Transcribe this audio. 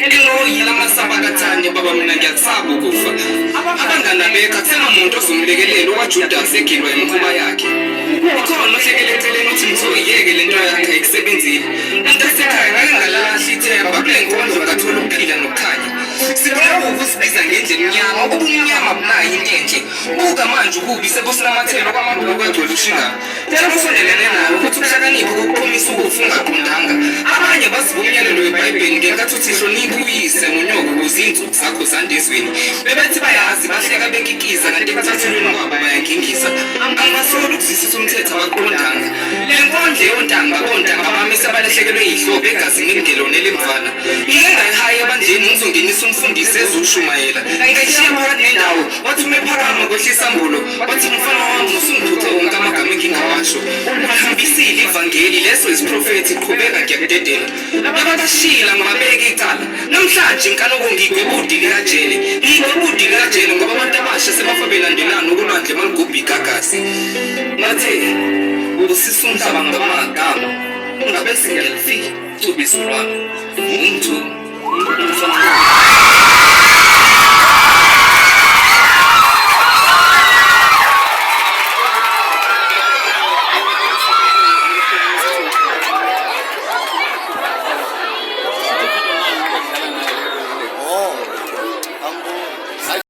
Elingoyila amasabakathane baba mina ngiyakusaba ukufa. Abangana bekha kusema umuntu ozomlekelela owaJudas egilwa imikhuba yakhe. Ukhona ohlekelele uthi ngizoyiyeke lento yakhe ayisebenzile. Antasekhaya ngake ngalahla ithemba kule nkondlo ngathola ukuphila nokukhanya. Sifuna ukusibiza ngendlela emnyama, ubumnyama bunayo into enhle. Buka manje ukubi sebusinamathelo kwamabhuku agcwele ushingana. Tela kusondelene nayo ukuthi ukuhlakanipha ukuqhumisa ukufa ungaqondanga. Abanye baziba umyalelo weBhayibheli ngenkathi uthi hlonipha uyise nonyoko ukuze iy'nsuku zakho zande ezweni. Bebethi bayazi bahleka bekikiza kanti ekuthathelweni kwabo bayangingisa. Angibasola ukuzwisisa umthetho abaqondanga. Le nkondlo yontanga bontanga bami sebalahlekelwe yihlobo egazini elingelonela emvana. Ngike ngayihaye ebandleni ngizongenisa umfundisi ezushumayela. Ngayishiya phakathi nendawo wathi umephakama kwehlisa mbulo wathi umfana wami usungithuthe wonke amagama engingawasho. Bahambisile ivangeli leso isiprofethi qhubeka ngiyakudedela. Ababashila ngibabeka icala. Namhlanje inkanoko ngigwebudi likajele. Ngigwebudi likajele ngoba abantu abasha sebafa belandelana ukulwandle malugubha igagasi. Ngathi ubusisa umhlaba ngamagama ungabe singelifi ubizo lwami. Umuntu